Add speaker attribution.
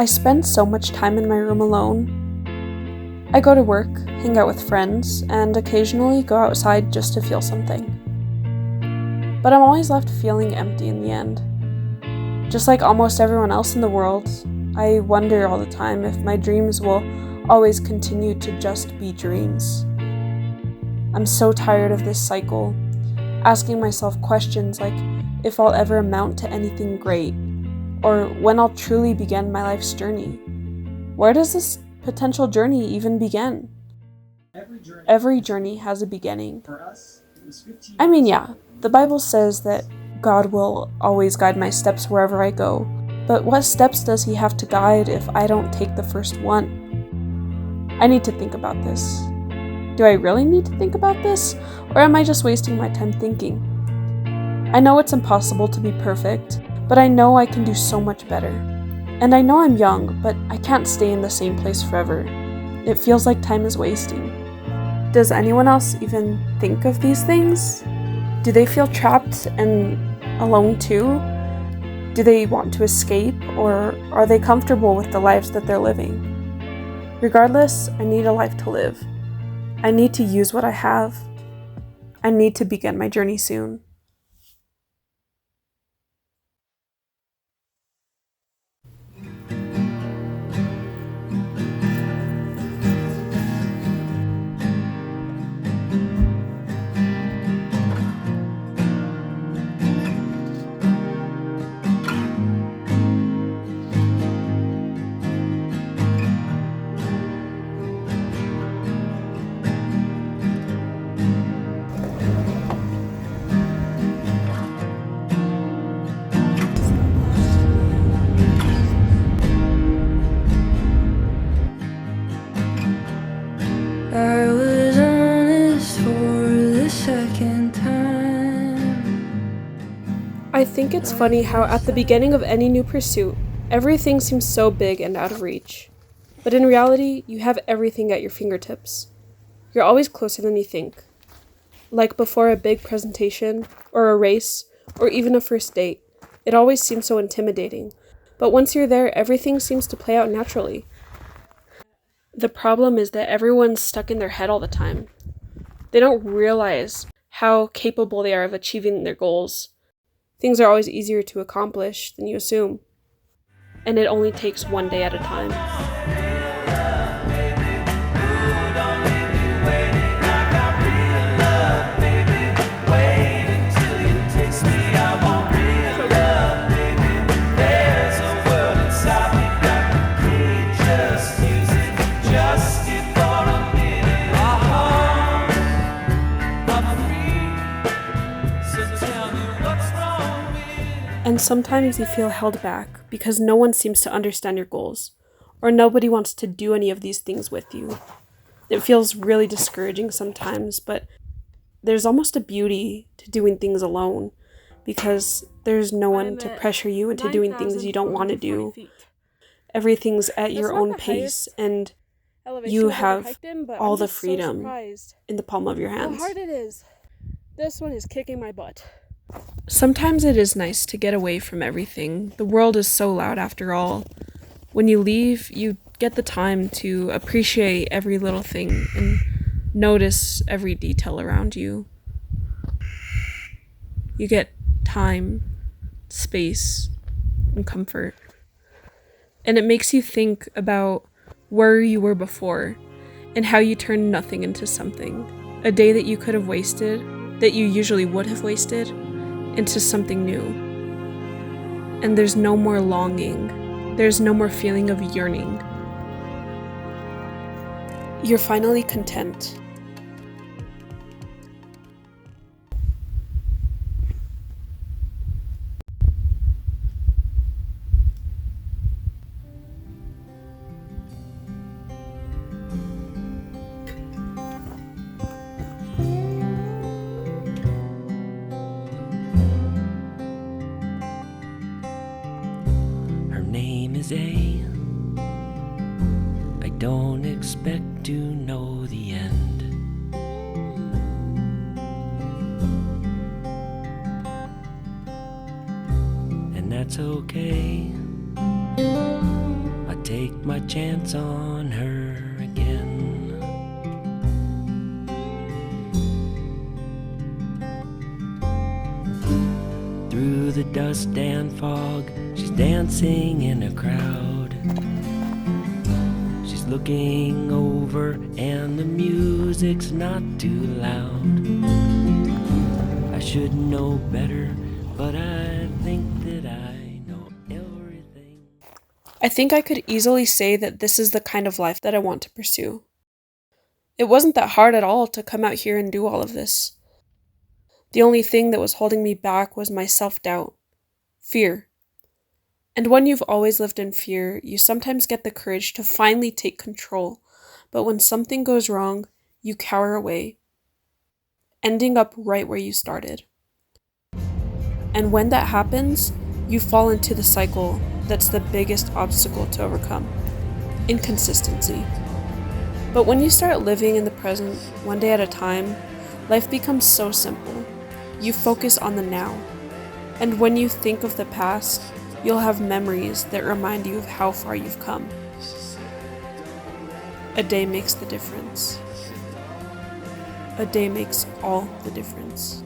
Speaker 1: I spend so much time in my room alone. I go to work, hang out with friends, and occasionally go outside just to feel something. But I'm always left feeling empty in the end. Just like almost everyone else in the world, I wonder all the time if my dreams will always continue to just be dreams. I'm so tired of this cycle, asking myself questions like if I'll ever amount to anything great, or when I'll truly begin my life's journey. Where does this potential journey even begin? Every journey has a beginning. I mean, yeah, the Bible says that God will always guide my steps wherever I go, but what steps does He have to guide if I don't take the first one? I need to think about this. Do I really need to think about this, or am I just wasting my time thinking? I know it's impossible to be perfect, but I know I can do so much better. And I know I'm young, but I can't stay in the same place forever. It feels like time is wasting. Does anyone else even think of these things? Do they feel trapped and alone too? Do they want to escape, or are they comfortable with the lives that they're living? Regardless, I need a life to live. I need to use what I have. I need to begin my journey soon.
Speaker 2: I was honest for the second time.
Speaker 1: I think it's funny how at the beginning of any new pursuit, everything seems so big and out of reach. But in reality, you have everything at your fingertips. You're always closer than you think. Like before a big presentation, or a race, or even a first date, it always seems so intimidating. But once you're there, everything seems to play out naturally. The problem is that everyone's stuck in their head all the time. They don't realize how capable they are of achieving their goals. Things are always easier to accomplish than you assume. And it only takes one day at a time. And sometimes you feel held back because no one seems to understand your goals, or nobody wants to do any of these things with you. It feels really discouraging sometimes, but there's almost a beauty to doing things alone because there's no one to pressure you into doing things you don't want to do. Everything's at your own pace, and you have all the freedom in the palm of your hands.
Speaker 3: How hard it is. This one is kicking my butt.
Speaker 1: Sometimes it is nice to get away from everything. The world is so loud after all. When you leave, you get the time to appreciate every little thing and notice every detail around you. You get time, space, and comfort. And it makes you think about where you were before and how you turned nothing into something. A day that you could have wasted, that you usually would have wasted, into something new. And there's no more longing. There's no more feeling of yearning. You're finally content.
Speaker 4: A. I don't expect to know the end. And that's okay. I take my chance on her again. Through the dust and fog, she's dancing in a crowd. She's looking over and the music's not too loud. I should know better, but I think that I know everything.
Speaker 1: I think I could easily say that this is the kind of life that I want to pursue. It wasn't that hard at all to come out here and do all of this. The only thing that was holding me back was my self-doubt, fear. And when you've always lived in fear, you sometimes get the courage to finally take control, but when something goes wrong, you cower away, ending up right where you started. And when that happens, you fall into the cycle that's the biggest obstacle to overcome: inconsistency. But when you start living in the present, one day at a time, life becomes so simple. You focus on the now. And when you think of the past, you'll have memories that remind you of how far you've come. A day makes the difference. A day makes all the difference.